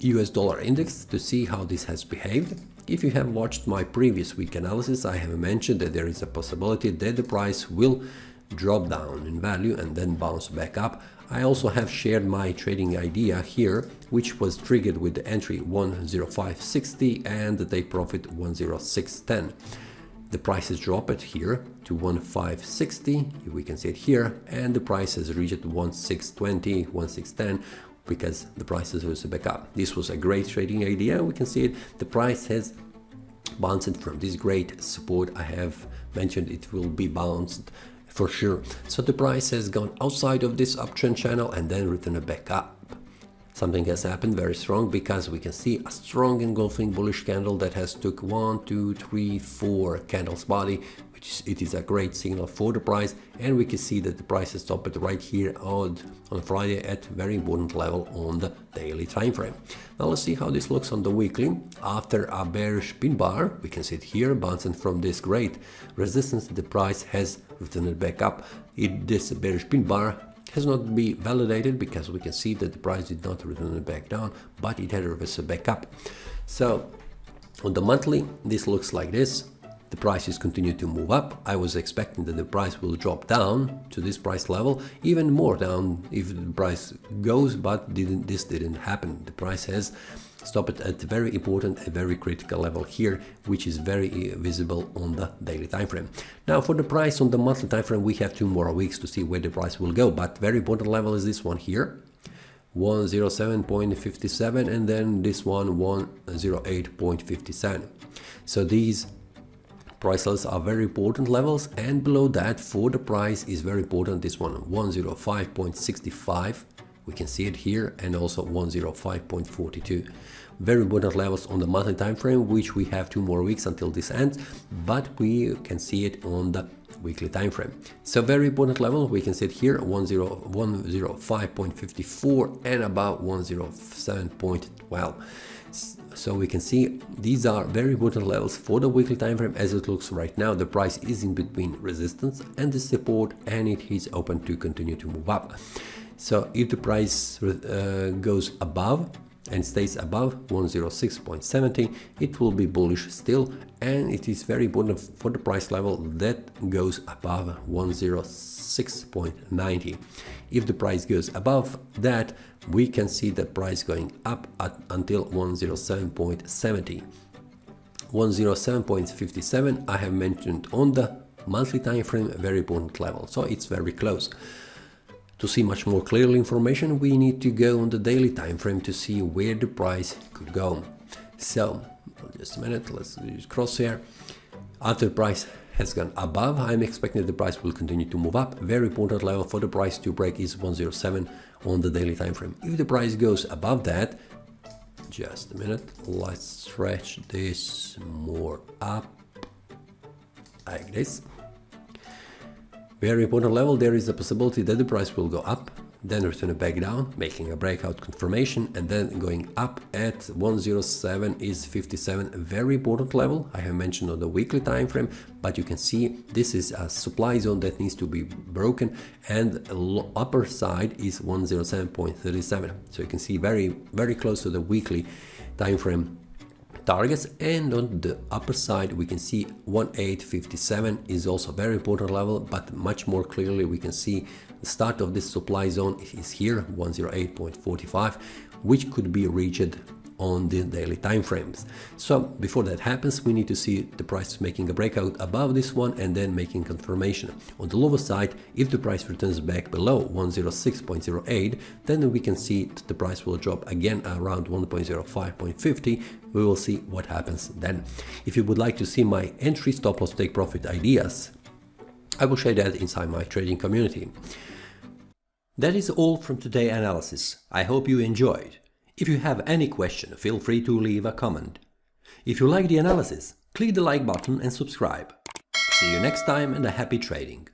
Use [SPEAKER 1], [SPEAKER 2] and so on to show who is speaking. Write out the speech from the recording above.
[SPEAKER 1] US dollar index to see how this has behaved. If you have watched my previous week analysis, I have mentioned that there is a possibility that the price will drop down in value and then bounce back up. I also have shared my trading idea here, which was triggered with the entry 105.60 and the take profit 106.10. The price has dropped here to 105.60, we can see it here, and the price has reached 1620, 1610 because the price is back up. This was a great trading idea. We can see it. The price has bounced from this great support. I have mentioned it will be bounced for sure. So the price has gone outside of this uptrend channel and then returned back up. Something has happened very strong because we can see a strong engulfing bullish candle that has took 1, 2, 3, 4 candles body, which it is a great signal for the price, and we can see that the price has stopped right here on Friday at very important level on the daily time frame. Now let's see how this looks on the weekly. After a bearish pin bar, we can see it here bouncing from this great resistance. The price has returned back up. This bearish pin bar has not been validated because we can see that the price did not return back down, but it had reversed back up. So on the monthly, this looks like this. The prices continue to move up. I was expecting that the price will drop down to this price level, even more down if the price goes, but this didn't happen. The price has stopped at a very important, a very critical level here, which is very visible on the daily time frame. Now for the price on the monthly time frame, we have 2 more weeks to see where the price will go, but very important level is this one here, 107.57, and then this one 108.57. So these price levels are very important levels, and below that for the price is very important this one 105.65. We can see it here, and also 105.42. Very important levels on the monthly time frame, which we have 2 more weeks until this ends, but we can see it on the weekly time frame. So very important level, we can see it here 105.54 and about 107.12. So we can see these are very important levels for the weekly time frame. As it looks right now, the price is in between resistance and the support, and it is open to continue to move up. So if the price goes above and stays above 106.70, it will be bullish still, and it is very important for the price level that goes above 106.90. If the price goes above that, we can see the price going up until 107.70. 107.57 I have mentioned on the monthly time frame, very important level, so it's very close. To see much more clearly information, we need to go on the daily time frame to see where the price could go. So just a minute, let's just cross here. After the price has gone above, I'm expecting that the price will continue to move up. Very important level for the price to break is 107 on the daily time frame. If the price goes above that, just a minute, let's stretch this more up like this. Very important level, there is a possibility that the price will go up, then return it back down, making a breakout confirmation, and then going up at 107 is 57. Very important level, I have mentioned on the weekly time frame, but you can see this is a supply zone that needs to be broken, and the upper side is 107.37. So you can see very close to the weekly time frame targets, and on the upper side we can see 1857 is also very important level, but much more clearly we can see the start of this supply zone is here, 108.45, which could be reached on the daily time frames. So before that happens, we need to see the price making a breakout above this one and then making confirmation. On the lower side, if the price returns back below 106.08, then we can see that the price will drop again around 1.05.50. We will see what happens then. If you would like to see my entry, stop loss, take profit ideas, I will share that inside my trading community. That is all from today's analysis. I hope you enjoyed. If you have any question, feel free to leave a comment. If you like the analysis, click the like button and subscribe. See you next time, and a happy trading.